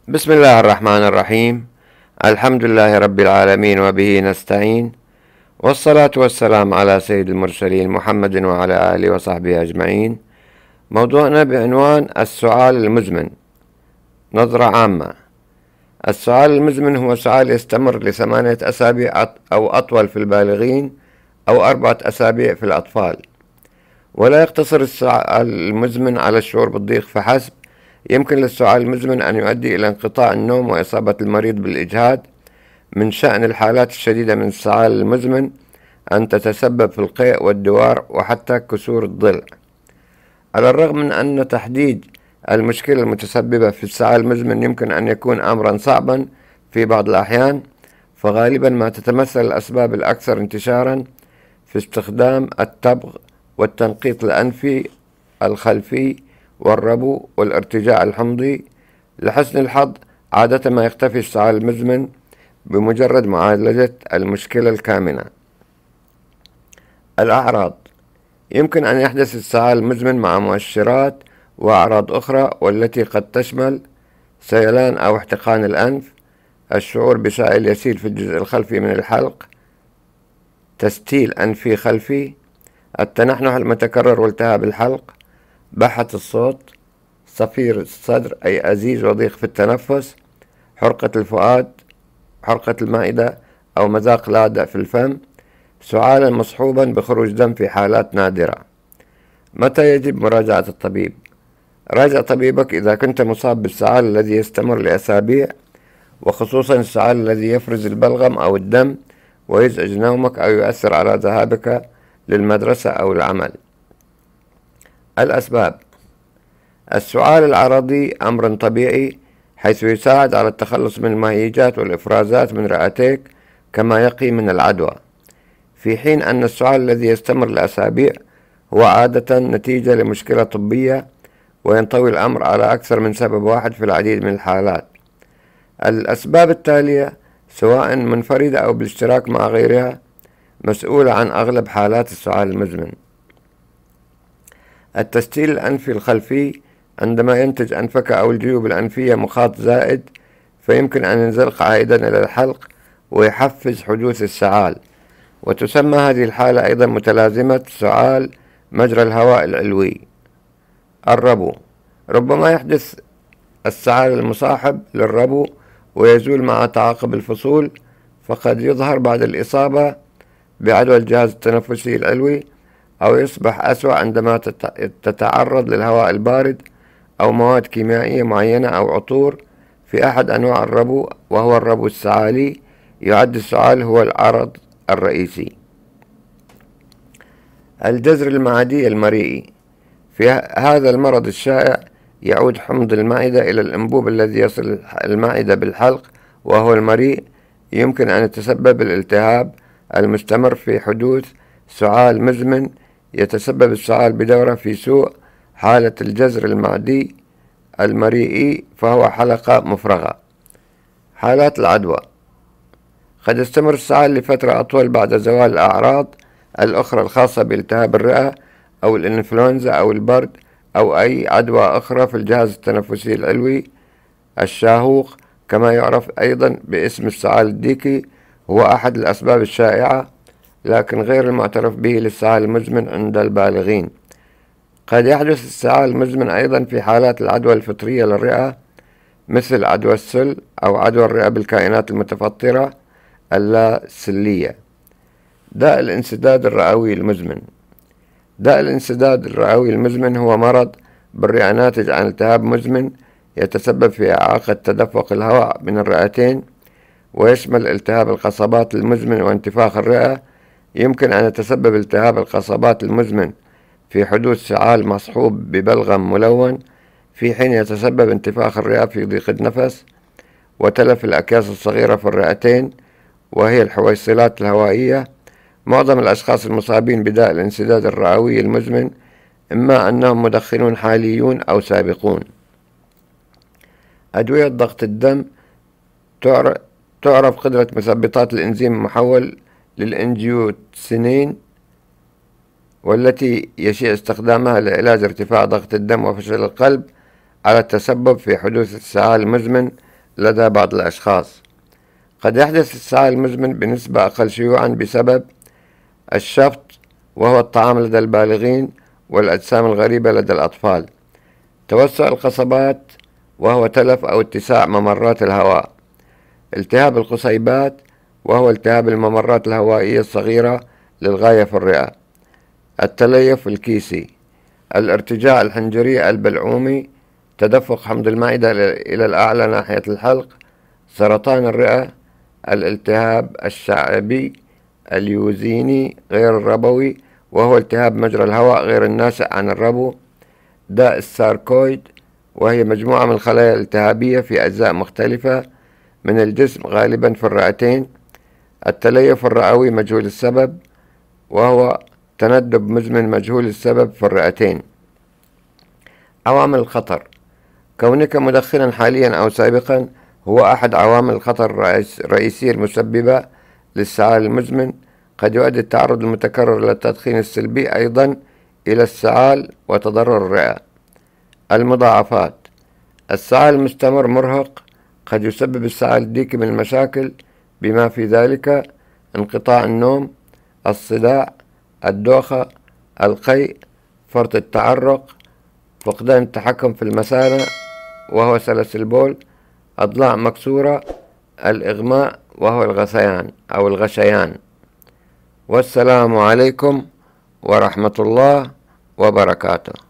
بسم الله الرحمن الرحيم. الحمد لله رب العالمين وبه نستعين، والصلاة والسلام على سيد المرسلين محمد وعلى آله وصحبه أجمعين. موضوعنا بعنوان السؤال المزمن، نظرة عامة. السؤال المزمن هو سؤال يستمر ل8 أسابيع أو أطول في البالغين، أو 4 أسابيع في الأطفال، ولا يقتصر السؤال المزمن على الشعور بالضيق فحسب. يمكن للسؤال المزمن أن يؤدي إلى انقطاع النوم وإصابة المريض بالإجهاد. من شأن الحالات الشديدة من السؤال المزمن أن تتسبب في القيء والدوار وحتى كسور الضلع. على الرغم من أن تحديد المشكلة المتسببة في السؤال المزمن يمكن أن يكون أمرا صعبا في بعض الأحيان، فغالبا ما تتمثل الأسباب الأكثر انتشارا في استخدام التبغ والتنقيط الأنفي الخلفي والربو والارتجاع الحمضي. لحسن الحظ عادة ما يختفي السؤال المزمن بمجرد معالجة المشكلة الكامنة. الأعراض: يمكن أن يحدث السؤال المزمن مع مؤشرات وأعراض أخرى، والتي قد تشمل سيلان أو احتقان الأنف، الشعور بسائل يسيل في الجزء الخلفي من الحلق، تستيل أنفي خلفي، التنحنح المتكرر والتهاب الحلق، بحة الصوت، صفير الصدر أي أزيز وضيق في التنفس، حرقة الفؤاد، حرقة المعدة أو مذاق لاذع في الفم، سعالا مصحوبا بخروج دم في حالات نادرة. متى يجب مراجعة الطبيب؟ راجع طبيبك إذا كنت مصاب بالسعال الذي يستمر لأسابيع، وخصوصا السعال الذي يفرز البلغم أو الدم ويزعج نومك أو يؤثر على ذهابك للمدرسة أو العمل. الأسباب: السعال العرضي أمر طبيعي، حيث يساعد على التخلص من المهيجات والإفرازات من رئتيك، كما يقي من العدوى، في حين أن السعال الذي يستمر لأسابيع هو عادة نتيجة لمشكلة طبية، وينطوي الأمر على أكثر من سبب واحد في العديد من الحالات. الأسباب التالية سواء منفردة أو بالاشتراك مع غيرها مسؤولة عن أغلب حالات السعال المزمن. التستيل الأنفي الخلفي: عندما ينتج أنفك أو الجيوب الأنفية مخاط زائد، فيمكن أن ينزلق عائدا إلى الحلق ويحفز حدوث السعال، وتسمى هذه الحالة أيضا متلازمة سعال مجرى الهواء العلوي. الربو: ربما يحدث السعال المصاحب للربو ويزول مع تعاقب الفصول، فقد يظهر بعد الإصابة بعدوى الجهاز التنفسي العلوي، أو يصبح أسوأ عندما تتعرض للهواء البارد أو مواد كيميائية معينة أو عطور. في أحد أنواع الربو وهو الربو السعالي يعد السعال هو العرض الرئيسي. الجزر المعدي المريئي: في هذا المرض الشائع يعود حمض المعدة إلى الأنبوب الذي يصل المعدة بالحلق وهو المريء. يمكن أن يتسبب الالتهاب المستمر في حدوث سعال مزمن. يتسبب السعال بدورة في سوء حالة الجزر المعدي المريئي، فهو حلقة مفرغة. حالات العدوى: قد يستمر السعال لفترة أطول بعد زوال الأعراض الأخرى الخاصة بالتهاب الرئة أو الإنفلونزا أو البرد أو أي عدوى أخرى في الجهاز التنفسي العلوي. الشاهوق، كما يعرف أيضا باسم السعال الديكي، هو أحد الأسباب الشائعة لكن غير المعترف به للسعال المزمن عند البالغين. قد يحدث السعال المزمن أيضا في حالات العدوى الفطرية للرئة، مثل عدوى السل أو عدوى الرئة بالكائنات المتفطرة اللا سلية. داء الانسداد الرئوي المزمن: داء الانسداد الرئوي المزمن هو مرض بالرئة ناتج عن التهاب مزمن يتسبب في إعاقة تدفق الهواء من الرئتين، ويشمل التهاب القصبات المزمن وانتفاخ الرئة. يمكن أن يتسبب التهاب القصبات المزمن في حدوث سعال مصحوب ببلغم ملون، في حين يتسبب انتفاخ الرئة في ضيق النفس وتلف الأكياس الصغيرة في الرئتين وهي الحويصلات الهوائية. معظم الأشخاص المصابين بداء الانسداد الرئوي المزمن إما أنهم مدخنون حاليون أو سابقون. أدوية ضغط الدم: تعرف قدرة مثبطات الإنزيم المحول للإنجيوتنسين، والتي يشيع استخدامها لعلاج ارتفاع ضغط الدم وفشل القلب، على التسبب في حدوث السعال المزمن لدى بعض الأشخاص. قد يحدث السعال المزمن بنسبة أقل شيوعا بسبب الشفط وهو الطعام لدى البالغين والأجسام الغريبة لدى الأطفال، توسع القصبات وهو تلف أو اتساع ممرات الهواء، التهاب القصيبات وهو التهاب الممرات الهوائية الصغيرة للغاية في الرئة، التليف الكيسي، الارتجاع الحنجري البلعومي، تدفق حمض المعدة إلى الأعلى ناحية الحلق، سرطان الرئة، الالتهاب الشعبي اليوزيني غير الربوي وهو التهاب مجرى الهواء غير الناشئ عن الربو، داء الساركويد وهي مجموعة من الخلايا الالتهابية في أجزاء مختلفة من الجسم غالبا في الرئتين، التليف الرئوي مجهول السبب وهو تندب مزمن مجهول السبب في الرئتين. عوامل الخطر: كونك مدخنا حاليا أو سابقا هو أحد عوامل الخطر الرئيسية المسببة للسعال المزمن. قد يؤدي التعرض المتكرر للتدخين السلبي أيضا إلى السعال وتضرر الرئة. المضاعفات: السعال المستمر مرهق، قد يسبب السعال الديكي من المشاكل بما في ذلك انقطاع النوم، الصداع، الدوخة، القيء، فرط التعرق، فقدان التحكم في المثانة وهو سلس البول، أضلاع مكسورة، الإغماء وهو الغثيان أو الغشيان. والسلام عليكم ورحمة الله وبركاته.